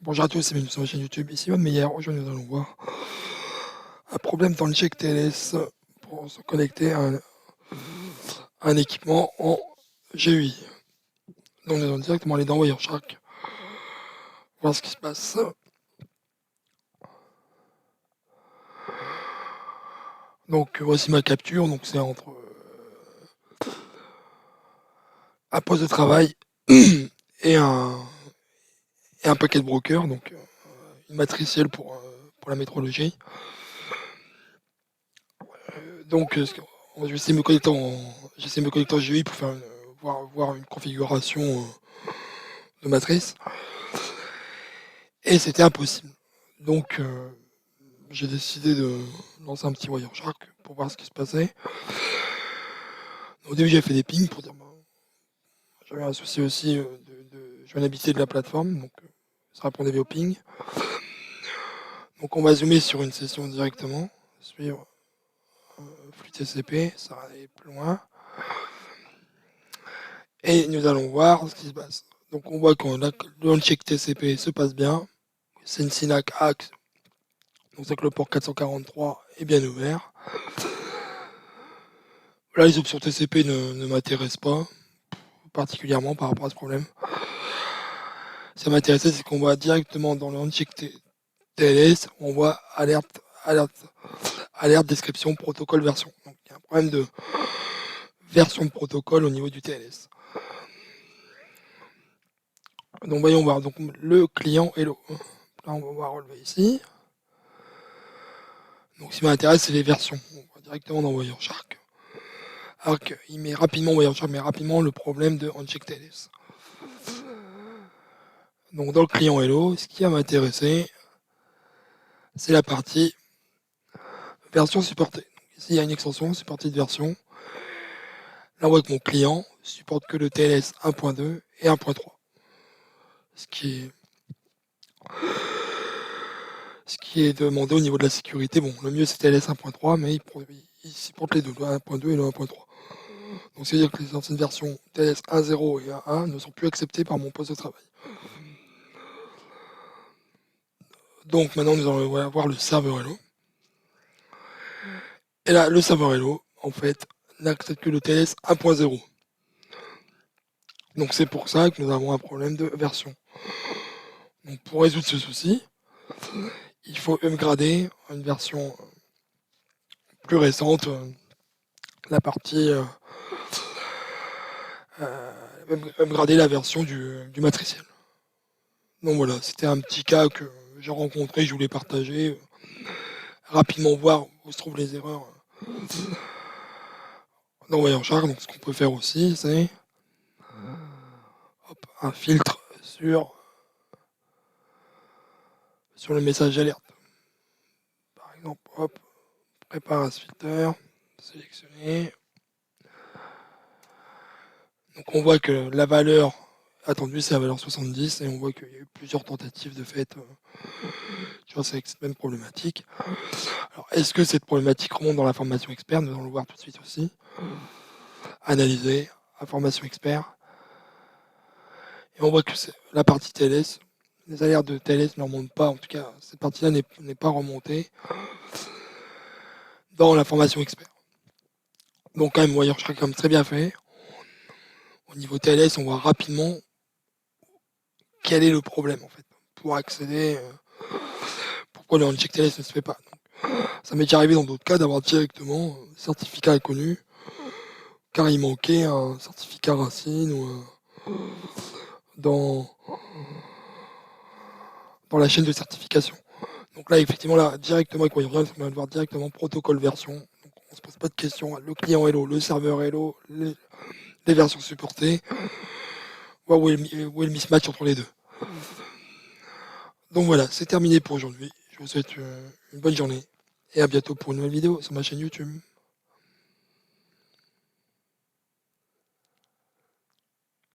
Bonjour à tous, c'est Manu sur ma chaîne YouTube. Ici Van Meyer. Aujourd'hui, nous allons voir un problème dans le check TLS pour se connecter à un équipement en GUI. Donc, nous allons directement aller dans Wireshark, voir ce qui se passe. Donc, voici ma capture. Donc, c'est entre un poste de travail et un paquet de broker, donc une matricielle pour la métrologie. Donc, j'essaie de me connecter en GUI pour faire voir une configuration de matrice. Et c'était impossible. Donc, j'ai décidé de lancer un petit Wireshark pour voir ce qui se passait. Au début, j'ai fait des pings pour dire j'avais un souci aussi de joignabilité de la plateforme, donc ça répondait bien au ping. Donc, on va zoomer sur une session directement, suivre flux TCP, ça va aller plus loin. Et nous allons voir ce qui se passe. Donc, on voit que le check TCP se passe bien. C'est une SYNAC AX, donc c'est que le port 443 est bien ouvert. Là, les options TCP ne m'intéressent pas particulièrement par rapport à ce problème. Ça m'intéressait, c'est qu'on voit directement dans le handshake TLS, on voit alerte, description, protocole, version. Donc il y a un problème de version de protocole au niveau du TLS. Donc voyons voir donc, le client Hello. Là, on va voir relever ici. Donc ce qui m'intéresse, c'est les versions. On voit directement dans Wireshark. Alors qu'il met rapidement, Wireshark met rapidement le problème de handshake TLS. Donc dans le client Hello, ce qui va m'intéresser, c'est la partie version supportée. Donc, ici, il y a une extension supportée de version. Là, on voit que mon client supporte que le TLS 1.2 et 1.3. Ce qui est demandé au niveau de la sécurité. Bon, le mieux c'est TLS 1.3, mais il supporte les deux, le 1.2 et le 1.3. Donc, c'est-à-dire que les anciennes versions TLS 1.0 et 1.1 ne sont plus acceptées par mon poste de travail. Donc, maintenant, nous allons voir le serveur Hello. Et là, le serveur Hello, en fait, n'accepte que le TLS 1.0. Donc, c'est pour ça que nous avons un problème de version. Donc, pour résoudre ce souci, il faut upgrader une version plus récente, la partie upgrader la version du matriciel. Donc voilà, c'était un petit cas que j'ai rencontré, je voulais partager, rapidement voir où se trouvent les erreurs dans Wireshark. Donc ce qu'on peut faire aussi, c'est un filtre sur le message d'alerte. Par exemple, hop, prépare un filter, sélectionner. Donc on voit que la valeur attendue c'est la valeur 70 et on voit qu'il y a eu plusieurs tentatives de fait sur cette même problématique. Alors est-ce que cette problématique remonte dans l'information expert? Nous allons le voir tout de suite aussi. Analyser, information expert. Et on voit que la partie TLS, les alertes de TLS ne remontent pas, en tout cas cette partie-là n'est pas remontée dans l'information expert. Donc quand même, Wireshark est quand même très bien fait. Au niveau TLS, on voit rapidement quel est le problème en fait, pour accéder, pourquoi le handshake TLS ne se fait pas. Donc, ça m'est déjà arrivé dans d'autres cas d'avoir directement un certificat inconnu, car il manquait un certificat racine ou dans la chaîne de certification. Donc là, effectivement, là, directement avec Wireshark, on va voir directement protocole version. Donc on se pose pas de questions. Le client Hello, le serveur Hello, les versions supportées. Voir où est le mismatch entre les deux. Donc voilà, c'est terminé pour aujourd'hui. Je vous souhaite une bonne journée et à bientôt pour une nouvelle vidéo sur ma chaîne YouTube.